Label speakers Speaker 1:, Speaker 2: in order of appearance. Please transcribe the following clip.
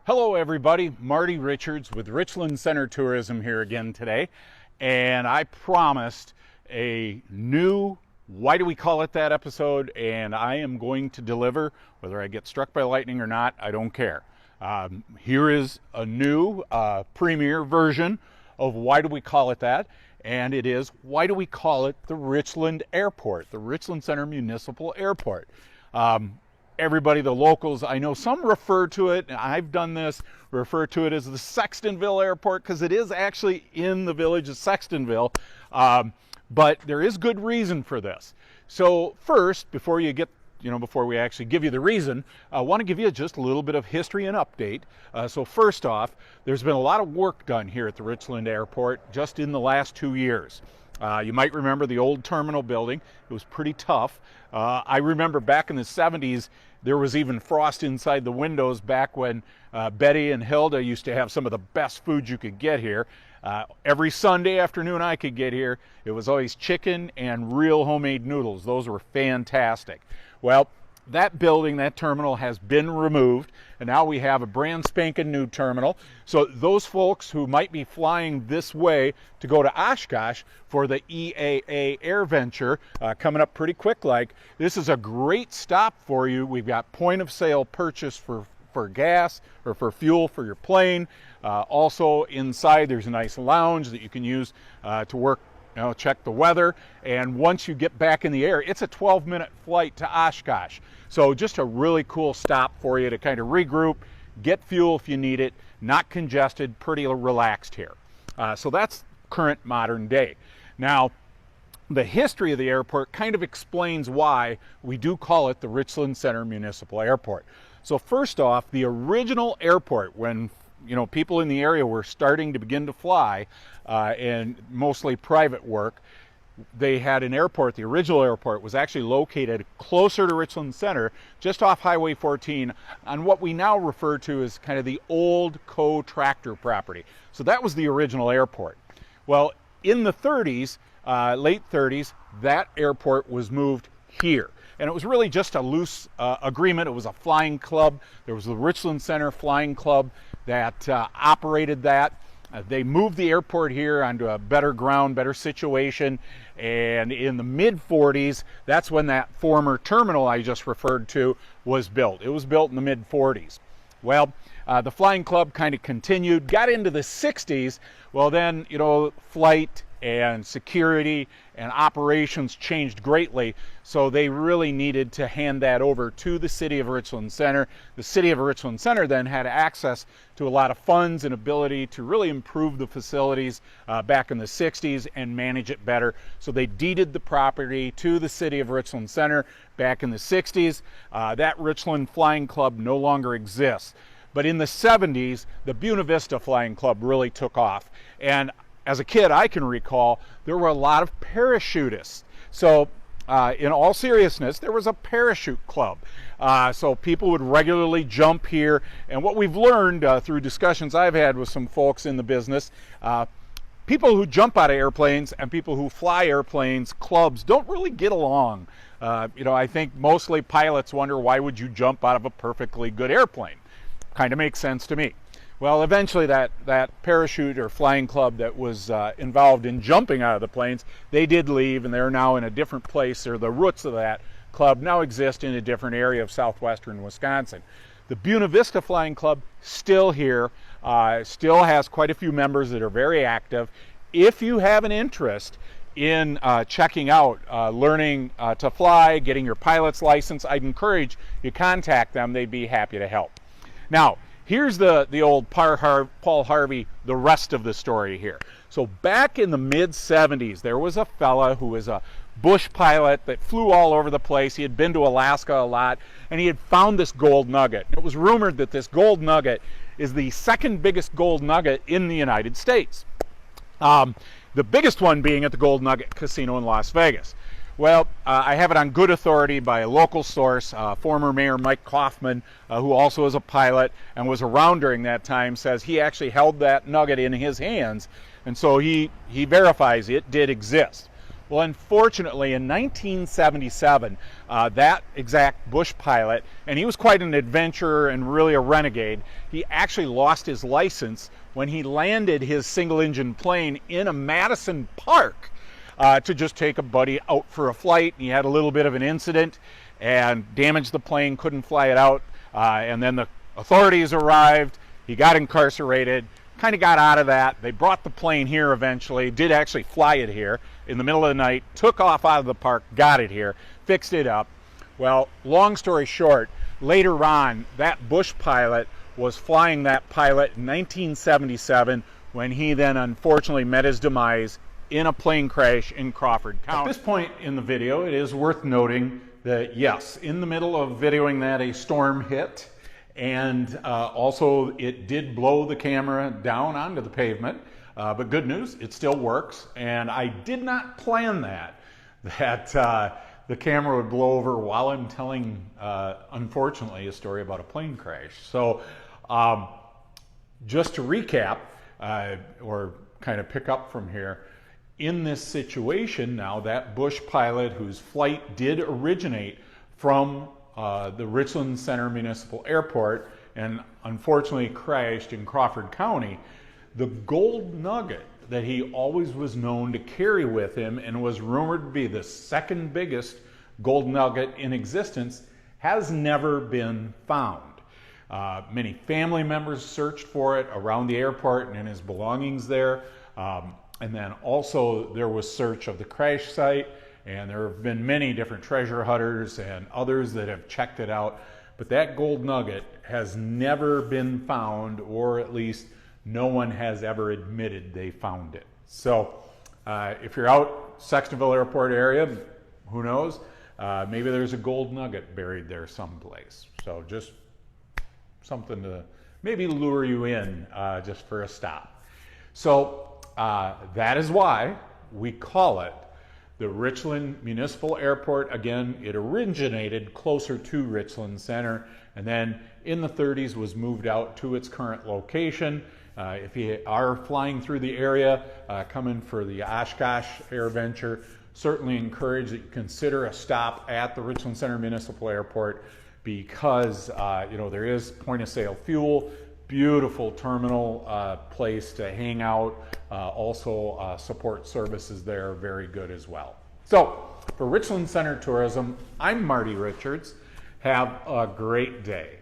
Speaker 1: Hello everybody, Marty Richards with Richland Center Tourism here again today, and I promised a new Why Do We Call It That episode, and I am going to deliver. Whether I get struck by lightning or not, I don't care. Here is a new premiere version of Why Do We Call It That, and it is, why do we call it the Richland Airport, the Richland Center Municipal Airport? Everybody, the locals, I know some refer to it, and I've done this, refer to it as the Sextonville Airport because it is actually in the village of Sextonville, but there is good reason for this. So first, before we actually give you the reason, I want to give you just a little bit of history and update. So first off, there's been a lot of work done here at the Richland Airport just in the last 2 years. You might remember the old terminal building. It was pretty tough. I remember back in the 70s, there was even frost inside the windows back when Betty and Hilda used to have some of the best food you could get here. Every Sunday afternoon I could get here, it was always chicken and real homemade noodles. Those were fantastic. Well, that building, that terminal has been removed, and now we have a brand spanking new terminal. So those folks who might be flying this way to go to Oshkosh for the EAA Air Venture coming up pretty quick like, this is a great stop for you. We've got point of sale purchase for gas or for fuel for your plane. Also inside there's a nice lounge that you can use to work, check the weather, and once you get back in the air, it's a 12-minute flight to Oshkosh. So just a really cool stop for you to kind of regroup, get fuel if you need it, not congested, pretty relaxed here. So that's current modern day. Now, the history of the airport kind of explains why we do call it the Richland Center Municipal Airport. So first off, the original airport, when people in the area were starting to begin to fly, and mostly private work, they had an airport. The original airport was actually located closer to Richland Center, just off Highway 14, on what we now refer to as kind of the old co-tractor property. So that was the original airport. Well, in the 30s, late 30s, that airport was moved here. And it was really just a loose agreement. It was a flying club. There was the Richland Center Flying Club that operated that. They moved the airport here onto a better ground, better situation, and in the mid-40s, that's when that former terminal I just referred to was built. It was built in the mid-40s. Well, the flying club kind of continued, got into the 60s. Well, then, flight and security and operations changed greatly, so they really needed to hand that over to the city of Richland Center. The city of Richland Center then had access to a lot of funds and ability to really improve the facilities back in the 60s and manage it better. So they deeded the property to the city of Richland Center back in the 60s. That Richland Flying Club no longer exists. But in the 70s, the Buena Vista Flying Club really took off. And as a kid, I can recall there were a lot of parachutists. So in all seriousness, there was a parachute club. So people would regularly jump here. And what we've learned through discussions I've had with some folks in the business, people who jump out of airplanes and people who fly airplanes, clubs, don't really get along. I think mostly pilots wonder, why would you jump out of a perfectly good airplane? Kind of makes sense to me. Well, eventually that parachute or flying club that was involved in jumping out of the planes, they did leave, and they're now in a different place, or the roots of that club now exist in a different area of southwestern Wisconsin. The Buena Vista Flying Club, still here, still has quite a few members that are very active. If you have an interest in checking out, learning to fly, getting your pilot's license, I'd encourage you contact them. They'd be happy to help. Now, here's the old Paul Harvey, the rest of the story here. So back in the mid-70s, there was a fella who was a bush pilot that flew all over the place. He had been to Alaska a lot, and he had found this gold nugget. It was rumored that this gold nugget is the second biggest gold nugget in the United States. The biggest one being at the Gold Nugget Casino in Las Vegas. Well, I have it on good authority by a local source, former Mayor Mike Kaufman, who also is a pilot and was around during that time, says he actually held that nugget in his hands, and so he verifies it did exist. Well, unfortunately, in 1977, that exact Bush pilot, and he was quite an adventurer and really a renegade, he actually lost his license when he landed his single-engine plane in a Madison park to just take a buddy out for a flight. He had a little bit of an incident and damaged the plane, couldn't fly it out, and then the authorities arrived. He got incarcerated, kind of got out of that. They brought the plane here eventually, did actually fly it here in the middle of the night, took off out of the park, got it here, fixed it up. Well, long story short, later on, that Bush pilot was flying that pilot in 1977 when he then unfortunately met his demise in a plane crash in Crawford County. At this point in the video, it is worth noting that yes, in the middle of videoing that, a storm hit, and also it did blow the camera down onto the pavement. But good news, it still works, and I did not plan that the camera would blow over while I'm telling, unfortunately, a story about a plane crash. So just to recap, or kind of pick up from here, in this situation now, that Bush pilot whose flight did originate from the Richland Center Municipal Airport and unfortunately crashed in Crawford County, the gold nugget that he always was known to carry with him and was rumored to be the second biggest gold nugget in existence has never been found. Many family members searched for it around the airport and in his belongings there. And then also there was search of the crash site, and there have been many different treasure hunters and others that have checked it out. But that gold nugget has never been found, or at least no one has ever admitted they found it. So if you're out Sextonville Airport area, who knows, maybe there's a gold nugget buried there someplace. So just something to maybe lure you in just for a stop. So that is why we call it the Richland Municipal Airport. Again, it originated closer to Richland Center, and then in the 30s was moved out to its current location. If you are flying through the area, coming for the Oshkosh Air Venture, certainly encourage that you consider a stop at the Richland Center Municipal Airport, because there is point of sale fuel, beautiful terminal place to hang out. Also support services there, very good as well. So for Richland Center Tourism, I'm Marty Richards. Have a great day.